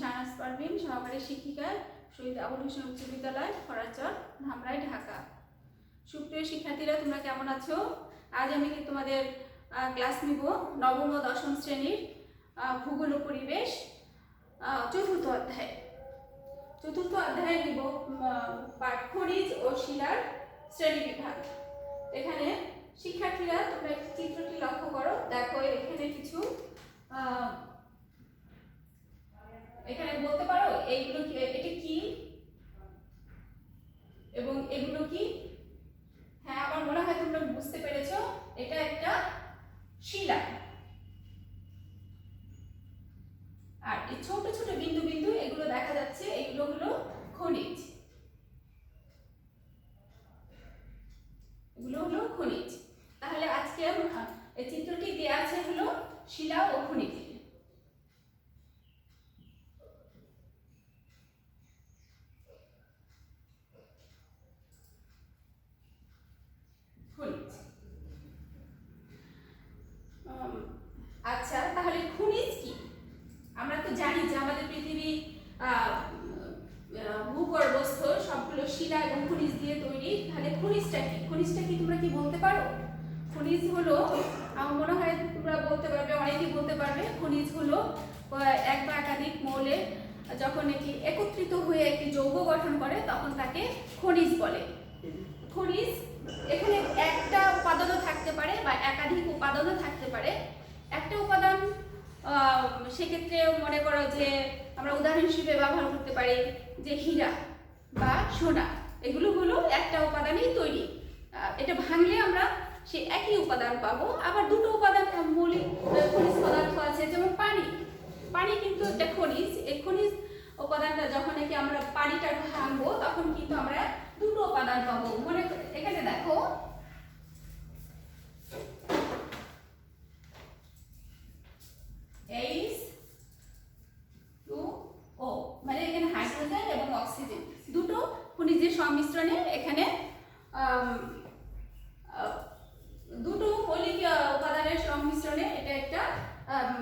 শাহনাজ পারভিন, সহকারী শিক্ষিকা, শহীদ আবুল হোসেন উচ্চ বিদ্যালয়, ফরাচর, ধামরাই, ঢাকা। সুপ্রিয় শিক্ষার্থীরা, তোমরা কেমন আছো? আজ আমি তোমাদের ক্লাস নিব নবম ও দশম শ্রেণীর ভূগোল ও পরিবেশ চতুর্থ অধ্যায়ে নিব পাঠ খনিজ ও শিলার শ্রেণী বিভাগ। এখানে শিক্ষার্থীরা তোমরা চিত্রটি লক্ষ্য করো। দেখো এখানে কিছু এখানে বলতে পারো এইগুলো কি, এটা কি এবং এগুলো কি? হ্যাঁ, আমার মনে হয় তোমরা বুঝতে পেরেছো। এটা একটা শিলা, আর এই ছোট ছোট বিন্দু বিন্দু এগুলো দেখা যাচ্ছে, এগুলো হলো খনিজ। এগুলো হলো খনিজ। তাহলে আজকে এই চিত্রটি দেওয়া আছে হলো শিলা ও খনিজ। আচ্ছা, তাহলে খনিজ কি? আমরা তো জানি যে আমাদের পৃথিবী ভূগর্ভস্থ সবগুলো শিলা এবং খনিজ দিয়ে তৈরি। তাহলে খনিজটা কি? খনিজটা কি তোমরা কি বলতে পারো? খনিজ হলো, আমার মনে হয় তোমরা বলতে পারবে, অনেকেই বলতে পারবে। খনিজ হলো এক বা একাধিক মৌলের যখন এটি একত্রিত হয়ে একটি যৌগ গঠন করে তখন তাকে খনিজ বলে। খনিজ এখানে একটা উপাদানও থাকতে পারে বা একাধিক উপাদানও থাকতে পারে। একটা উপাদান সেক্ষেত্রে মনে করো যে আমরা উদাহরণ হিসেবে ব্যবহার করতে পারি যে হীরা বা সোনা, এগুলো হলো একটা উপাদানেই তৈরি। এটা ভাঙলে আমরা সে একই উপাদান পাবো। আবার দুটো উপাদান মৌলিক খনিজ পদার্থ আছে, যেমন পানি। পানি কিন্তু একটা খনিজ। এই খনিজ উপাদানটা যখন নাকি আমরা পানিটা ভাঙবো তখন কিন্তু আমরা দুটো উপাদান পাবো। মনে এখানে দেখো H2O, মানে এখানে হাইড্রোজেন এবং অক্সিজেন দুটো খনিজের সংমিশ্রণে এখানে দুটো মৌলিক উপাদানের সংমিশ্রণে এটা একটা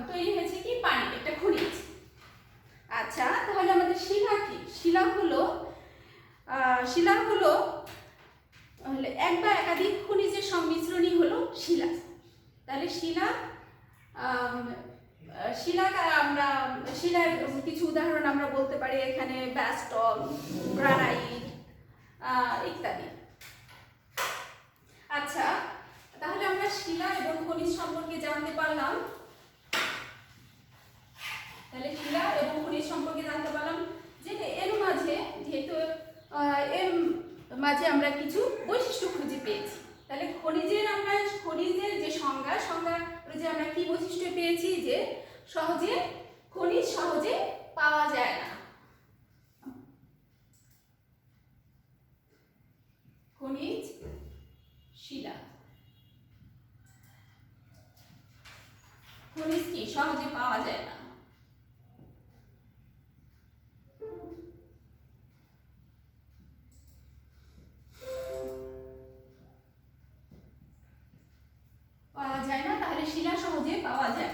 তৈরি হয়েছে কি পানি, একটা খনিজ। আচ্ছা, তাহলে আমাদের শিলা কি? শিলা হলো এক বা একাধিক খনিজের সংমিশ্রণই হলো শিলা। তাহলে আমরা শিলার কিছু উদাহরণ আমরা বলতে পারি এখানে ব্যাসল্ট, গ্রানাইট ইত্যাদি। আচ্ছা, তাহলে আমরা শিলা এবং খনিজ সম্পর্কে জানতে পারলাম। যে এর মাঝে আমরা কিছু বৈশিষ্ট্য খুঁজে পেয়েছি। তাহলে খনিজের যে সংজ্ঞা যে আমরা কি বৈশিষ্ট্য পেয়েছি, যে খনিজ সহজে পাওয়া যায় না। খনিজ শিলা, খনিজ কি সহজে পাওয়া যায় না। তাহলে শিলা সহজে পাওয়া যায়।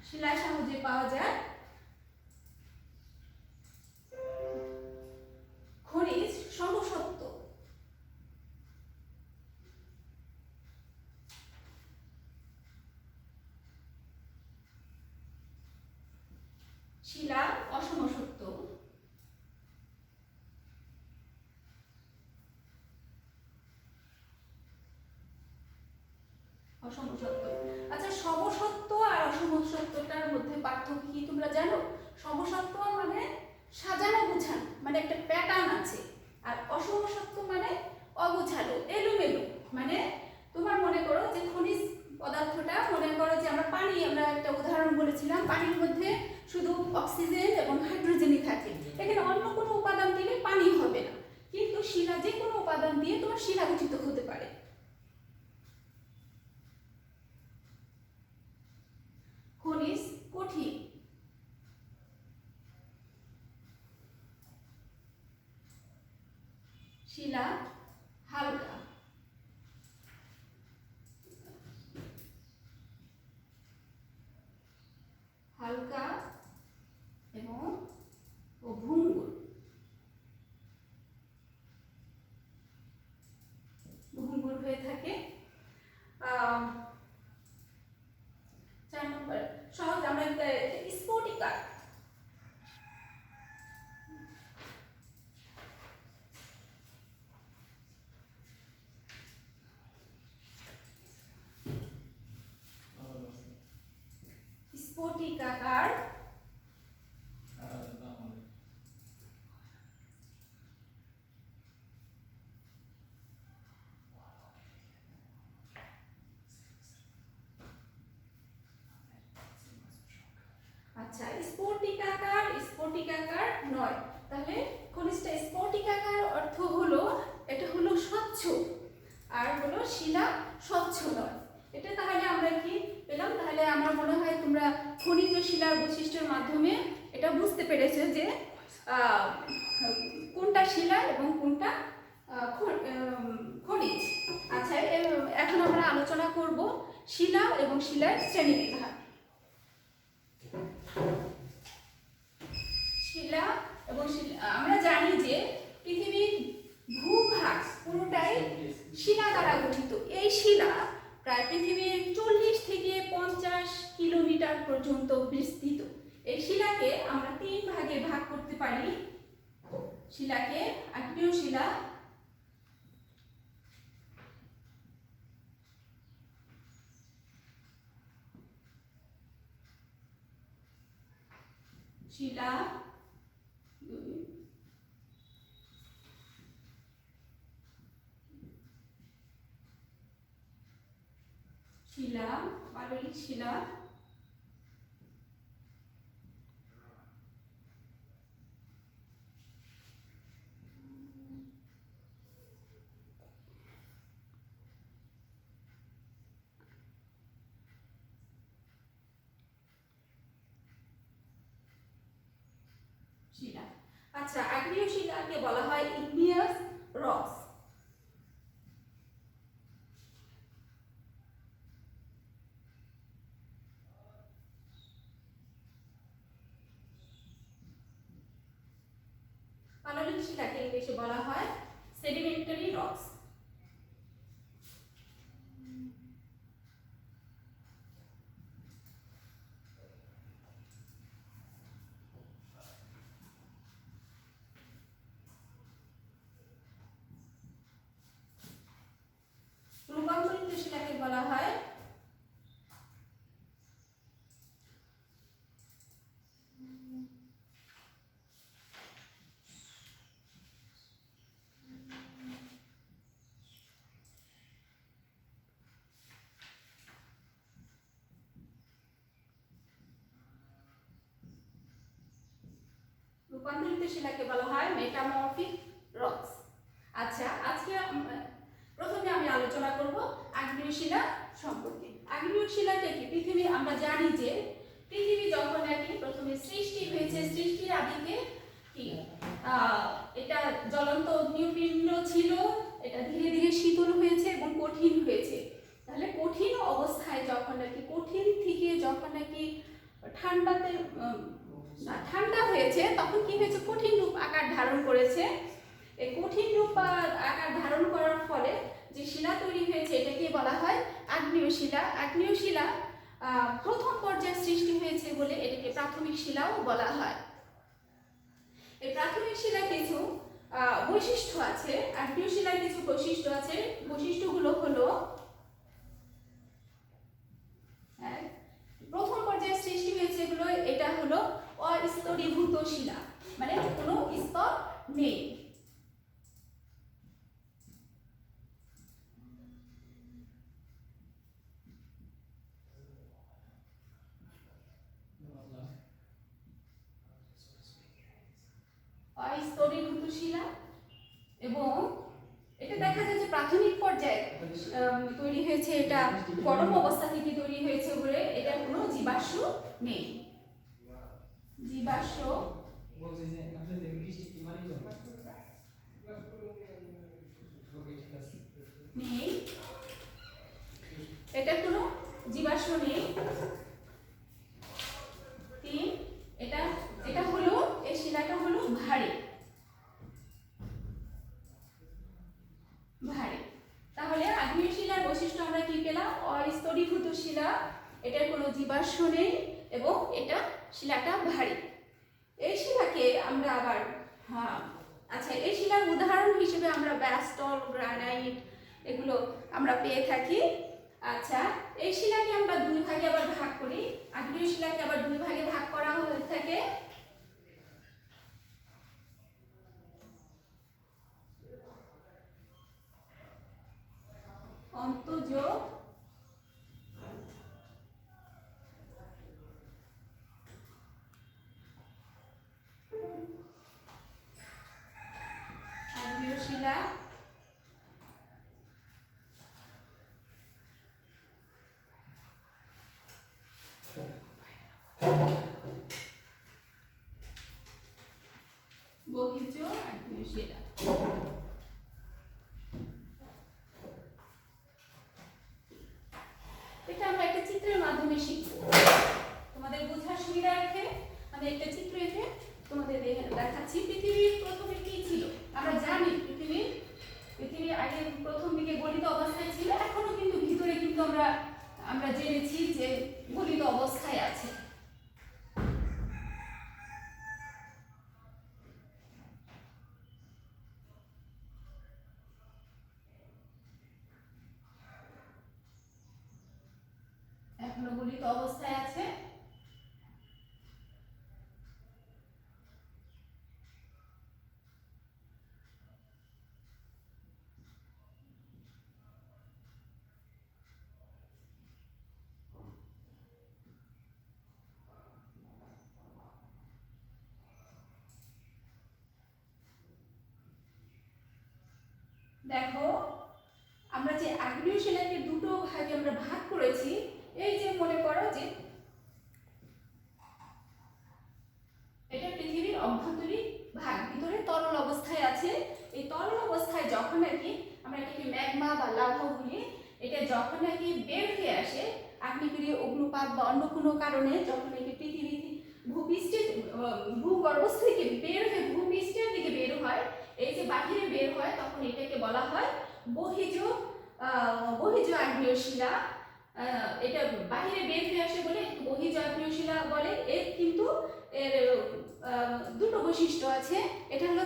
শিলা সহজে পাওয়া যায়। খনিজ সমসত্ব। শিলা অসমসত্ব। আচ্ছা, সমসত্ব আর অসমসত্বটার মধ্যে পার্থক্য কি তোমরা জানো? সমসত্ব মানে সাজানো গুছানো, মানে একটা প্যাটার্ন আছে। আর অসমসত্ব মানে অগোছালো, এলোমেলো। মানে তোমার মনে করো যে খনিজ পদার্থটা, মনে করো যে আমরা একটা উদাহরণ বলেছিলাম, পানির মধ্যে শুধু অক্সিজেন এবং হাইড্রোজেনই থাকে। এখানে অন্য কোনো উপাদান দিলে পানি হবে না, কিন্তু শিলা যে কোনো উপাদান দিয়ে তোমার শিলা গঠিত হতে পারে। খনিজ কঠিন। শিলা হালকা, হালকা এবং ভঙ্গুর, ভঙ্গুর হয়ে থাকে। 4 নম্বর সহজ আমরা স্ফটিকা, স্ফটিকাকার, আচ্ছা স্ফটিকাকার, স্ফটিকাকার নয়। তাহলে খনিজটা স্ফটিকাকার অর্থ হলো এটা হলো স্বচ্ছ, আর হলো শিলা স্বচ্ছ নয়। এটা তাহলে আমরা কি পেলাম? তাহলে আমার মনে হয় তোমরা খনিজ ও শিলার বৈশিষ্ট্যের মাধ্যমে এটা বুঝতে পেরেছো যে কোনটা শিলা এবং কোনটা খনিজ। আচ্ছা এখন আমরা আলোচনা করব শিলা এবং শিলার শ্রেণীবিভাগ। শিলা এবং আমরা জানি যে পৃথিবীর ভূভাগ পুরোটাই শিলা দ্বারা গঠিত। এই শিলা প্রায় পৃথিবীর 40 থেকে 50 কিলোমিটার পর্যন্ত বিস্তৃত। এই শিলাকে আমরা 3 ভাগে ভাগ করতে পারি। শিলাকে আগ্নেয় শিলা, শিলা শিলা, পাললিক শিলা, শিলা। আচ্ছা আগ্নেয় শিলাকে বলা হয় ইগনিয়াস রকস। পাললিক শিলাকে ইংলিশে বলা হয় সেডিমেন্টারি রকস। রূপান্তরিত শিলাকে বলা হয় মেটামরফিক রকস। আচ্ছা আজকে প্রথমে আমি আলোচনা করব আগ্নেয় শিলা সম্পর্কে। আগ্নেয় শিলাটা কি? পৃথিবী আমরা জানি যে পৃথিবী যখন নাকি প্রথমে সৃষ্টি হয়েছে, সৃষ্টির আদিতে কি এটা জ্বলন্ত অগ্নিপিণ্ড ছিল, এটা ধীরে ধীরে শীতল হয়েছে এবং কঠিন হয়েছে। তাহলে কঠিন অবস্থায় যখন নাকি কঠিন থেকে যখন নাকি ঠান্ডাতে ঠান্ডা হয়েছে তখন কি হয়েছে? কঠিন রূপ আকার ধারণ করেছে। এই কঠিন রূপ আকার ধারণ করার ফলে যে শিলা তৈরি হয়েছে এটাকে বলা হয় আগ্নেয় শিলা। আগ্নেয় শিলা প্রথম পর্যায়ে সৃষ্টি হয়েছে বলে এটাকে প্রাথমিক শিলাও বলা হয়। এই প্রাথমিক শিলার কিছু বৈশিষ্ট্য আছে, আগ্নেয় শিলার কিছু বৈশিষ্ট্য আছে। বৈশিষ্ট্যগুলো হলো প্রথম পর্যায়ে সৃষ্টি হয়েছে এগুলো, এটা হলো অস্তরীভূত শিলা, মানে কোনো স্তর নেই। অস্তরীভূত শিলা, এবং এটা দেখা যায় যে প্রাথমিক পর্যায়ে তৈরি হয়েছে, এটা গরম অবস্থা থেকে তৈরি হয়েছে বলে এটা কোনো জীবাশ্ম নেই। জীবাশ্ম নেই এবং এটা শিলাটা ভারী। এই শিলাকে আমরা আবার আচ্ছা, এই শিলার উদাহরণ হিসেবে আমরা ব্যাসল্ট, গ্রানাইট এগুলো আমরা পেয়ে থাকি। আচ্ছা, এই শিলাকে আমরা দুই ভাগে আবার ভাগ করি। আগ্নেয় শিলাকে আবার দুই ভাগে ভাগ করা হয়ে থাকে। অন্তজ আগ্নেয় শিলা, বহির্জ আগ্নেয় শিলা। এটা আমরা একটা চিত্রের মাধ্যমে শিখব। তোমাদের বোঝার সুবিধার্থে আমি একটা চিত্র এঁকে তোমাদের দেখাচ্ছি। পৃথিবীর প্রথমে কি ছিল? আমরা জানি পৃথিবী আগে প্রথম দিকে গলিত অবস্থায় ছিল, এখনো কিন্তু ভিতরে কিন্তু আমরা জেনেছি যে গলিত অবস্থায় আছে। এখনো গলিত অবস্থায় আছে। দেখো, আমরা যে আগ্নেয় শিলাকে দুটো ভাগে আমরা ভাগ করেছি, এই যে মনে করো যে এটা পৃথিবীর অভ্যন্তরীণ ভাগ, ভিতরে তরল অবস্থায় আছে। এই তরল অবস্থায় যখন নাকি আমরা এটাকে ম্যাগমা বা লাভা বলি, এটা যখন নাকি বের হয়ে আসে আগ্নেয়গিরি অগ্নুপাত বা অন্য কোনো কারণে, যখন নাকি পৃথিবী ভূপৃষ্ঠের ভূগর্ভস্থ থেকে বের হয়ে ভূপৃষ্ঠের দিকে বের হয়, এই যে বাহিরে বের হয়, তখন এটাকে বলা হয় বহির্জ আগ্নেয় শিলা। এটা বাহিরে বের হয়ে আসে বলে বহির্জ আগ্নেয় শিলা বলে। এর কিন্তু এর দুটো বৈশিষ্ট্য আছে। এটা হলো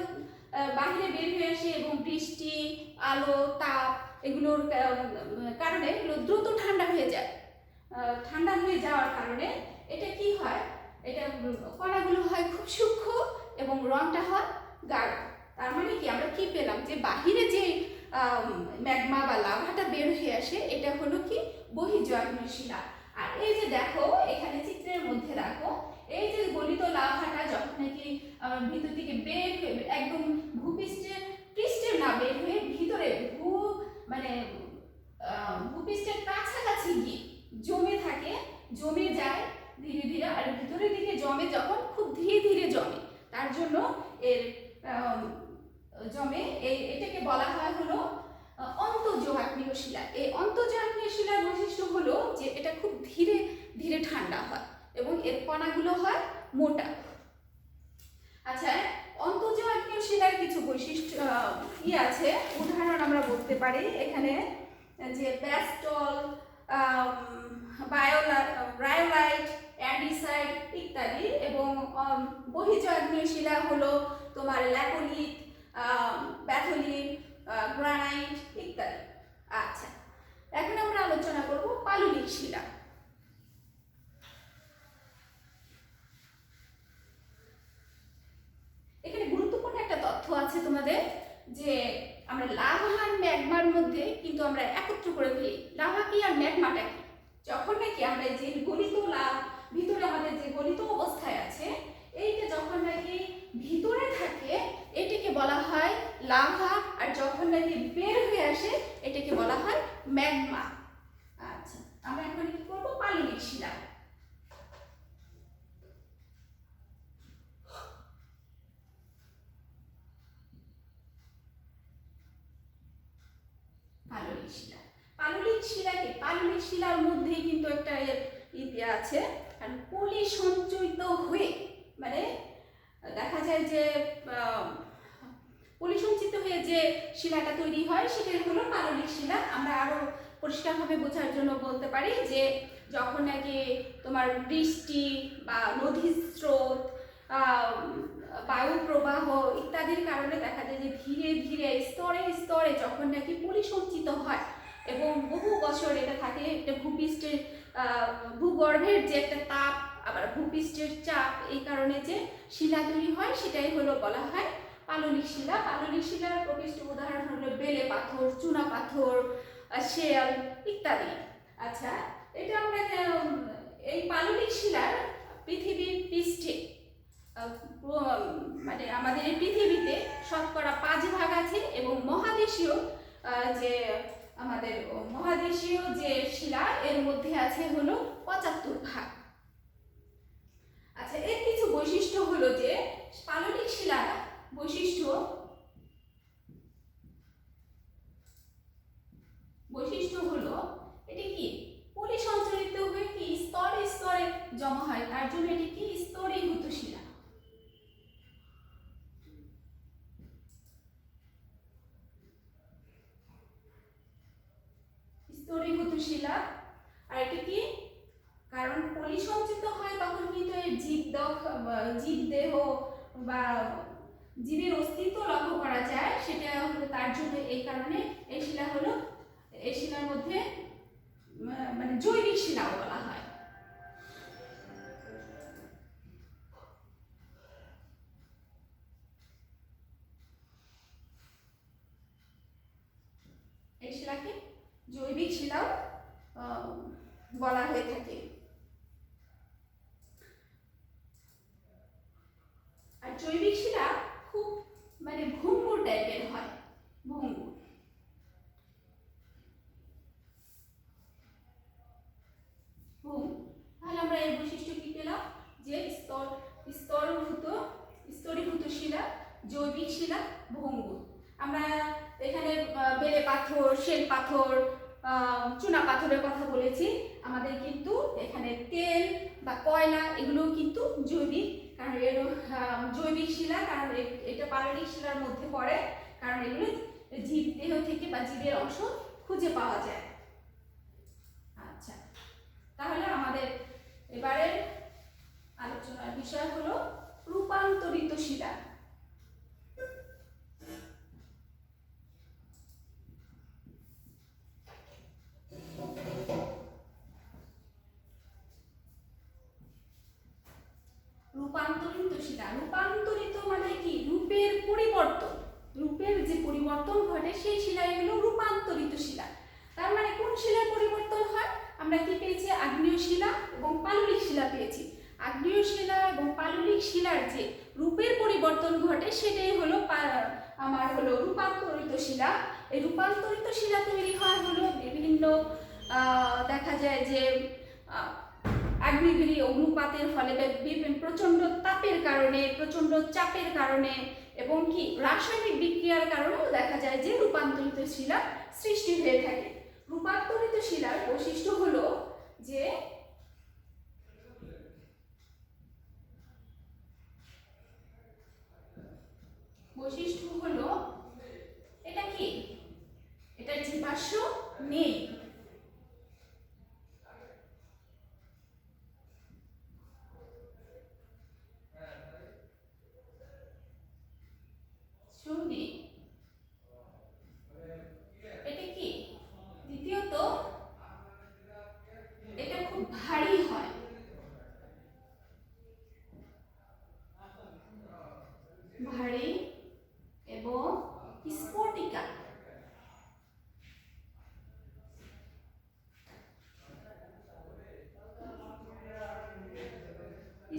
বাহিরে বের হয়ে আসে এবং বৃষ্টি, আলো, তাপ এগুলোর কারণে এগুলো দ্রুত ঠান্ডা হয়ে যায়। ঠান্ডা হয়ে যাওয়ার কারণে এটা কি হয়, এটা কণাগুলো হয় খুব সূক্ষ্ম এবং রংটা হয় গাঢ়। তার মানে কি আমরা কি পেলাম, যে বাহিরে যে ম্যাগমা বা লাভাটা বের হয়ে আসে এটা হলো কি বহির্জ আগ্নেয় শিলা। আর এই যে দেখো এখানে চিত্রের মধ্যে রাখো, এই যে গলিত লাভাটা যখন নাকি ভিতর থেকে বের হয়ে একদম পৃষ্ঠে না বের হয়ে ভিতরে ভূপৃষ্ঠের কাছাকাছি গিয়ে জমে থাকে, জমে যায় ধীরে ধীরে, আর ভিতরের দিকে জমে যখন খুব ধীরে ধীরে জমে, তার জন্য এর জমে এটাকে বলা হয় হলো অন্তজ আগ্নেয় শিলা। এই অন্তজ আগ্নেয় শিলার বৈশিষ্ট্য হলো যে এটা খুব ধীরে ধীরে ঠান্ডা হয় এবং এর কণাগুলো হয় মোটা। আচ্ছা, অন্তজ আগ্নেয় শিলার কিছু বৈশিষ্ট্য আছে, উদাহরণ আমরা বলতে পারি এখানে যে ব্যাসল্ট, রায়োলাইট, অ্যান্ডিসাইট ইত্যাদি। এবং বহির্জ আগ্নেয় শিলা হলো তোমার ল্যাপোলিথ, ব্যাথোলিথ, গ্রানাইট ইত্যাদি। আচ্ছা, এখন আমরা আলোচনা করব পাললিক শিলা। এখানে গুরুত্বপূর্ণ একটা তথ্য আছে তোমাদের, যে আমরা লাভা আর ম্যাগমার মধ্যে কিন্তু আমরা একত্র করে ফেলি। লাভা কি আর ম্যাগমাটা কি? যখন নাকি আমরা যে গলিত ভিতরে আমাদের যে গলিত অবস্থায় আছে, এইটা যখন নাকি ভিতরে থাকে এটাকে বলা হয় লাভা, আর যখন নাকি বের হয়ে আসে এটাকে বলা হয় ম্যাগমা। আচ্ছা, আমরা এখন কি করব, পাললিক শিলা। পাললিক শিলার মধ্যেই কিন্তু একটা আছে, আর পলি সঞ্চয়িত হয়ে, মানে দেখা যায় যে পলি সঞ্চিত হয়ে যে শিলাটা তৈরি হয় সেটাই হলো পাললিক শিলা। আমরা আরো পরিষ্কারভাবে বোঝার জন্য বলতে পারি যে যখন নাকি তোমার বৃষ্টি বা নদীর স্রোত, বায়ু প্রবাহ ইত্যাদির কারণে দেখা যায় যে ধীরে ধীরে স্তরে স্তরে যখন নাকি পরিসঞ্চিত হয় এবং বহু বছর এটা থাকে, একটা ভূপৃষ্ঠের ভূগর্ভের যে একটা তাপ আবার ভূপৃষ্ঠের চাপ, এই কারণে যে শিলা তৈরি হয় সেটাই হলো বলা হয় পাললিক শিলা। পাললিক শিলার প্রকৃষ্ট উদাহরণ হলো বেলে পাথর, চুনা পাথর, শেয়াল ইত্যাদি। আচ্ছা, এটা আমরা এই পাললিক শিলার পৃথিবীর পৃষ্ঠে মানে আমাদের এই পৃথিবীতে শতকরা 5 ভাগ আছে এবং মহাদেশীয় যে আমাদের মহাদেশীয় যে শিলা এর মধ্যে আছে হলো 75 ভাগ। আচ্ছা, এর কিছু বৈশিষ্ট্য হলো যে পাললিক শিলার বৈশিষ্ট্য হলো এটি কি পরিসঞ্চারিত হয়ে কি স্তরে স্তরে জমা হয়, তার জন্য এটি কি স্তরীভূত শিলা। স্তরীভূত শিলা। আর এটি কি কারণ পরিসঞ্চিত হয় তখন কিন্তু এর জীবদেহ বা জীবের অস্তিত্ব লক্ষ্য করা যায়, সেটা হলো তার জন্য এই কারণে এই শিলা হলো এই শিলার মধ্যে মানে জৈবিক শিলাও বলা হয়। এই শিলাকে জৈবিক শিলাও বলা হয়ে থাকে। আর জৈবিক শিলা খুব মানে ভঙ্গুর টাইপের হয়, ভঙ্গুর। তাহলে আমরা এই বৈশিষ্ট্য কি পেলাম যে স্তরীভূত শিলা, জৈবিক শিলা, ভঙ্গুর। আমরা এখানে বেলে পাথর, শ্বেত পাথর, চুনা পাথরের কথা বলেছি। আমাদের কিন্তু এখানে তেল বা কয়লা এগুলো কিন্তু জৈবিক, কারণ এর জৈবিক শিলা, কারণ এটা পাললিক শিলার মধ্যে পড়ে, কারণ এগুলো জীব দেহ থেকে বা জীবের অংশ খুঁজে পাওয়া যায়। আচ্ছা, তাহলে আমাদের এবারের আলোচনার বিষয় হলো রূপান্তরিত শিলা। রূপান্তরিত শিলা, রূপান্তরিত মানে কি রূপের পরিবর্তন, রূপের যে পরিবর্তন ঘটে সেই শিলাই হলো রূপান্তরিত শিলা। তার মানে কোন শিলার পরিবর্তন হয়? আমরা কি পেয়েছি? আগ্নেয় শিলা এবং পাললিক শিলা পেয়েছি। আগ্নেয় শিলা এবং পাললিক শিলার যে রূপের পরিবর্তন ঘটে সেটাই হলো আমার হলো রূপান্তরিত শিলা। এই রূপান্তরিত শিলা তৈরি হয় হলো বিভিন্ন দেখা যায় যে আগ্নেয়গিরি অগ্নুৎপাতের ফলে প্রচন্ড তাপের কারণে, প্রচন্ড চাপের কারণে এবং কি রাসায়নিক বিক্রিয়ার কারণেও দেখা যায় যে রূপান্তরিত শিলা সৃষ্টি হয়ে থাকে। রূপান্তরিত শিলার বৈশিষ্ট্য হলো যে এটা কি, এটা জীবাশ্ম নেই। এটা কি দ্বিতীয়ত এটা খুব ভারী হয়, ভারী এবং স্ফটিকা।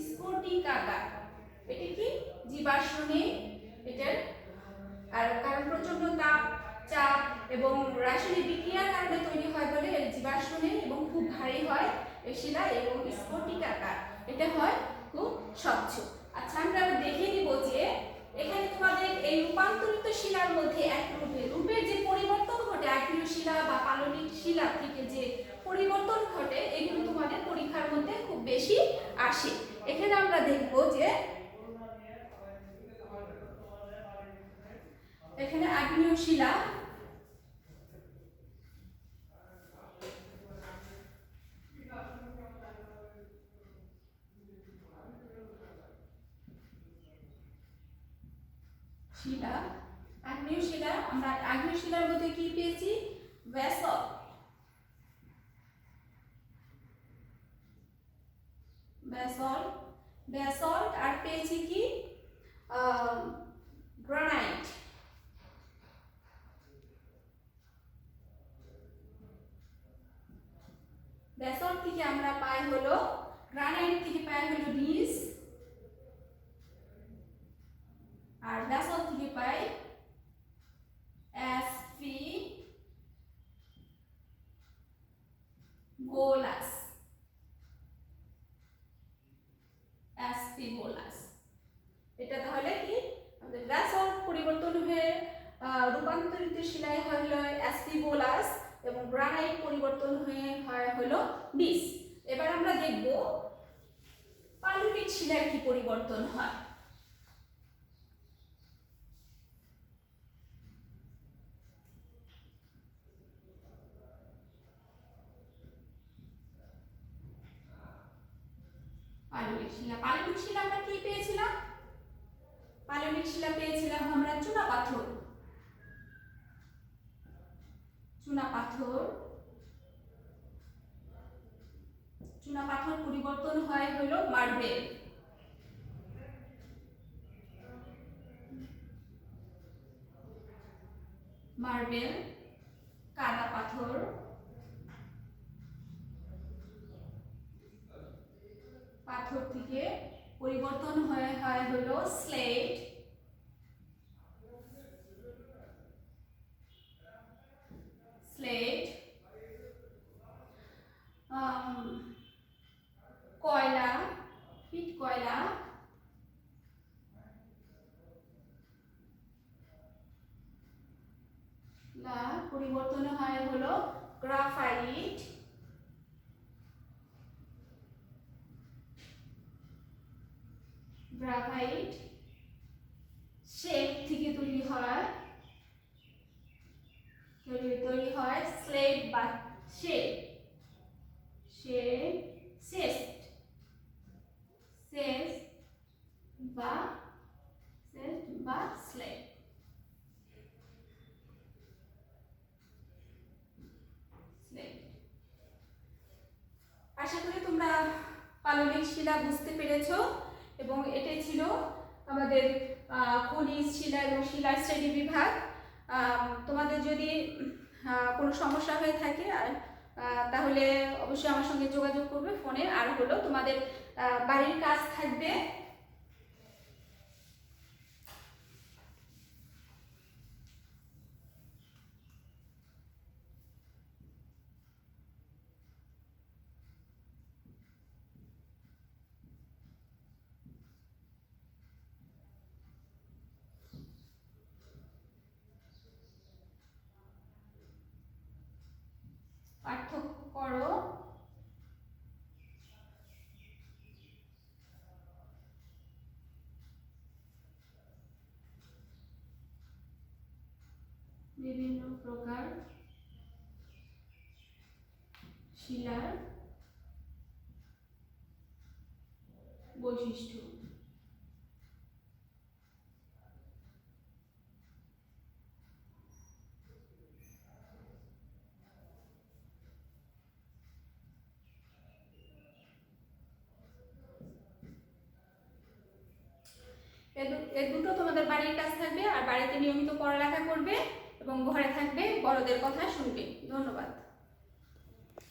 স্ফটিকাকার। এটা কি জীবাশ্ম নেই এটার, আর কারণ প্রচন্ড তাপ, চাপ এবং রাসায়নিক বিক্রিয়ার কারণে তৈরি হয় বলে এর জীবাশ্ম নেই এবং খুব ভারী হয় এই শিলা এবং স্ফটিকাকার। এটা হয় খুব স্বচ্ছ। আচ্ছা, আমরা দেখে নিব যে এখানে তোমাদের এই রূপান্তরিত শিলার মধ্যে এক রূপের যে পরিবর্তন ঘটে, আগ্নেয় শিলা বা পাললিক শিলা থেকে যে পরিবর্তন ঘটে এগুলো তোমাদের পরীক্ষার মধ্যে খুব বেশি আসে। এখানে আমরা দেখব যে এখানে আগ্নেয় শিলা, শিলা। আগ্নেয় শিলা, আমরা আগ্নেয় শিলার মধ্যে কি পেয়েছি? ব্যাসল্ট। ব্যাসল্ট, ব্যাসল্ট আর পেয়েছি কি? গ্রানাইট। ব্যাসল্ট থেকে আমরা পাই হলো, গ্রানাইট থেকে পাই হলো নিস, আর ব্যাসল্ট থেকে পাই অ্যাসফিবোলাস। অ্যাসফিবোলাস, এটা তাহলে কি আমাদের ব্যাসল্ট পরিবর্তন হয়ে রূপান্তরিত শিলায় হলো অ্যাসফিবোলাস এবং গ্রানাইট পরিবর্তন হয়ে হয় হলো নিস। এবার আমরা দেখব পাললিক শিলার কি পরিবর্তন হয়। পাললিক শিলা, পাললিক শিলা আমরা কি পেয়েছিলাম? পাললিক শিলা পেয়েছিলাম আমরা চুনাপাথর। চুনাপাথর, চুনাপাথর পরিবর্তন হয় হলো মার্বেল। মার্বেল, কাদা পাথর, পাথর থেকে পরিবর্তন হয় হলো স্লেট। স্লেট, কয়লা, হিট কয়লা, পরিবর্তন হয় হলো গ্রাফাইট। গ্রাফাইট শেপ থেকে তৈরি হয়, তৈরি হয় স্লেট বা শেপ। শেপ, সেস্ট, সেস্ট বা স্লেট। আশা করি তোমরা পাললিক শিলা বুঝতে পেরেছো এবং এটাই ছিল আমাদের খনিজ শিলা এবং শিলা শ্রেণী বিভাগ। তোমাদের যদি কোনো সমস্যা হয়ে থাকে তাহলে অবশ্যই আমার সঙ্গে যোগাযোগ করবে ফোনে। আর হলো তোমাদের বাড়ির কাজ থাকবে, পার্থক্য করো বিভিন্ন প্রকার শিলার বৈশিষ্ট্য। এর দুটো তোমাদের বাড়ির কাজ থাকবে, আর বাড়িতে নিয়মিত পড়ালেখা করবে এবং ঘরে থাকবে, বড়দের কথা শুনবে। ধন্যবাদ।